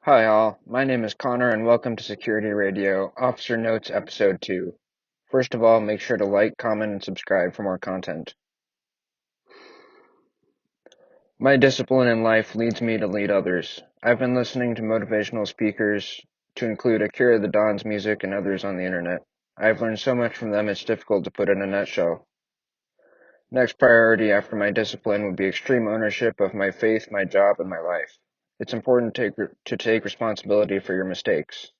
Hi all, my name is Connor and welcome to Security Radio, Officer Notes Episode 2. First of all, make sure to like, comment, and subscribe for more content. My discipline in life leads me to lead others. I've been listening to motivational speakers, to include Akira the Don's music and others on the internet. I've learned so much from them it's difficult to put in a nutshell. Next priority after my discipline would be extreme ownership of my faith, my job, and my life. It's important to take responsibility for your mistakes.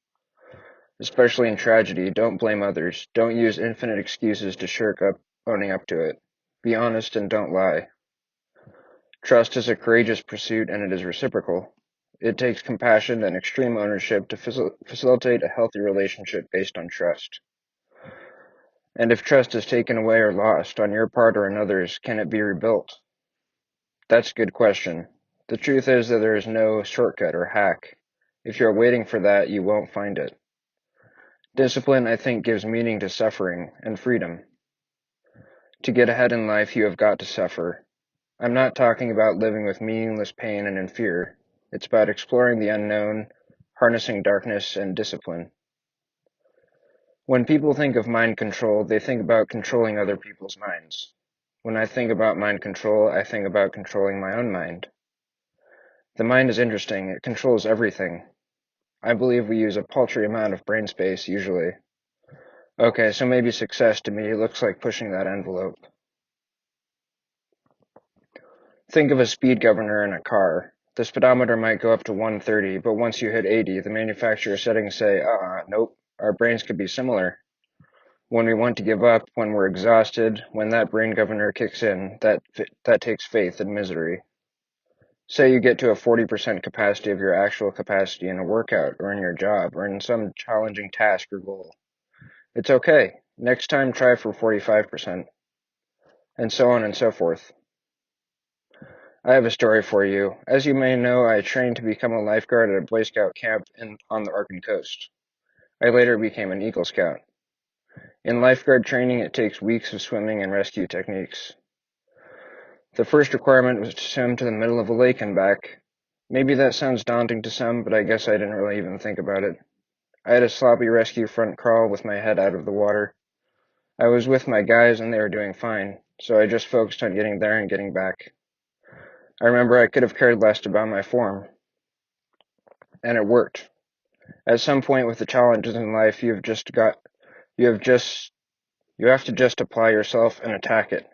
Especially in tragedy, don't blame others. Don't use infinite excuses to shirk up owning up to it. Be honest and don't lie. Trust is a courageous pursuit and it is reciprocal. It takes compassion and extreme ownership to facilitate a healthy relationship based on trust. And if trust is taken away or lost on your part or another's, can it be rebuilt? That's a good question. The truth is that there is no shortcut or hack. If you're waiting for that, you won't find it. Discipline, I think, gives meaning to suffering and freedom. To get ahead in life, you have got to suffer. I'm not talking about living with meaningless pain and in fear. It's about exploring the unknown, harnessing darkness, and discipline. When people think of mind control, they think about controlling other people's minds. When I think about mind control, I think about controlling my own mind. The mind is interesting. It controls everything. I believe we use a paltry amount of brain space usually. Okay, so maybe success to me looks like pushing that envelope. Think of a speed governor in a car. The speedometer might go up to 130, but once you hit 80, the manufacturer settings say, nope, our brains could be similar. When we want to give up, when we're exhausted, when that brain governor kicks in, that takes faith and misery. Say you get to a 40% capacity of your actual capacity in a workout or in your job or in some challenging task or goal. It's okay. Next time try for 45%. And so on and so forth. I have a story for you. As you may know, I trained to become a lifeguard at a Boy Scout camp on the Oregon coast. I later became an Eagle Scout. In lifeguard training, it takes weeks of swimming and rescue techniques. The first requirement was to swim to the middle of a lake and back. Maybe that sounds daunting to some, but I guess I didn't really even think about it. I had a sloppy rescue front crawl with my head out of the water. I was with my guys and they were doing fine, so I just focused on getting there and getting back. I remember I could have cared less about my form, and it worked. At some point with the challenges in life, you have to just apply yourself and attack it.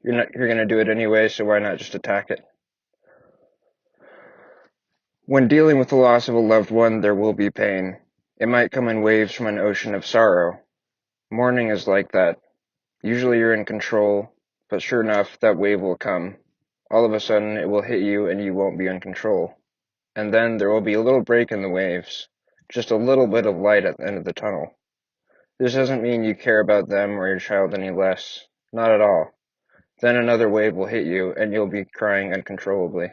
You're going to do it anyway, so why not just attack it? When dealing with the loss of a loved one, there will be pain. It might come in waves from an ocean of sorrow. Mourning is like that. Usually you're in control, but sure enough, that wave will come. All of a sudden, it will hit you and you won't be in control. And then there will be a little break in the waves. Just a little bit of light at the end of the tunnel. This doesn't mean you care about them or your child any less. Not at all. Then another wave will hit you, and you'll be crying uncontrollably.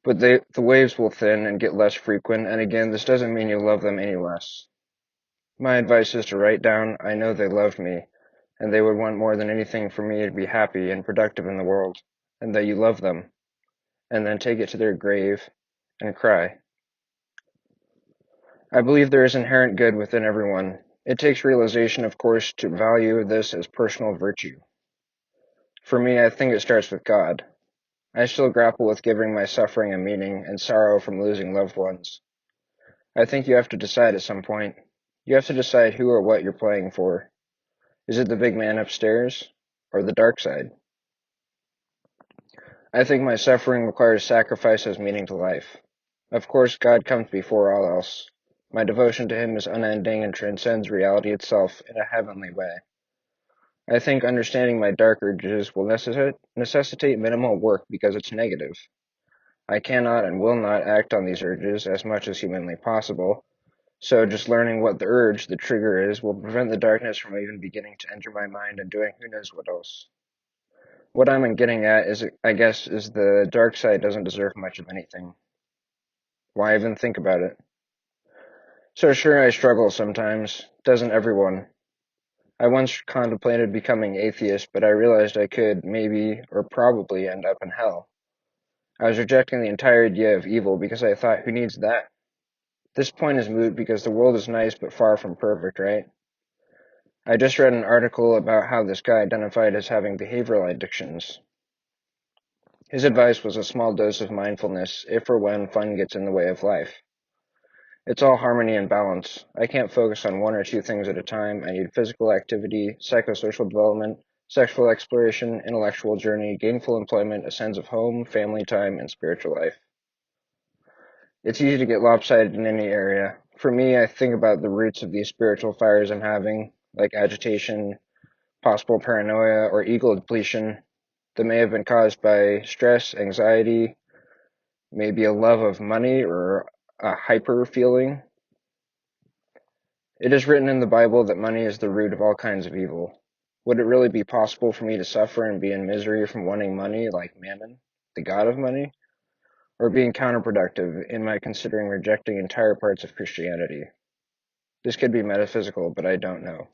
But the waves will thin and get less frequent, and again, this doesn't mean you love them any less. My advice is to write down, I know they loved me, and they would want more than anything for me to be happy and productive in the world, and that you love them, and then take it to their grave and cry. I believe there is inherent good within everyone. It takes realization, of course, to value this as personal virtue. For me, I think it starts with God. I still grapple with giving my suffering a meaning and sorrow from losing loved ones. I think you have to decide at some point. You have to decide who or what you're playing for. Is it the big man upstairs or the dark side? I think my suffering requires sacrifice as meaning to life. Of course, God comes before all else. My devotion to Him is unending and transcends reality itself in a heavenly way. I think understanding my dark urges will necessitate minimal work because it's negative. I cannot and will not act on these urges as much as humanly possible, so just learning what the urge, the trigger is, will prevent the darkness from even beginning to enter my mind and doing who knows what else. What I'm getting at is, I guess, is the dark side doesn't deserve much of anything. Why even think about it? So sure, I struggle sometimes. Doesn't everyone? I once contemplated becoming atheist, but I realized I could, maybe, or probably end up in hell. I was rejecting the entire idea of evil because I thought, who needs that? This point is moot because the world is nice but far from perfect, right? I just read an article about how this guy identified as having behavioral addictions. His advice was a small dose of mindfulness if or when fun gets in the way of life. It's all harmony and balance. I can't focus on one or two things at a time. I need physical activity, psychosocial development, sexual exploration, intellectual journey, gainful employment, a sense of home, family time, and spiritual life. It's easy to get lopsided in any area. For me, I think about the roots of these spiritual fires I'm having, like agitation, possible paranoia, or ego depletion, that may have been caused by stress, anxiety, maybe a love of money, or a hyper feeling. It is written in the Bible that money is the root of all kinds of evil. Would it really be possible for me to suffer and be in misery from wanting money like Mammon, the god of money, or being counterproductive in my considering rejecting entire parts of Christianity? This could be metaphysical, but I don't know.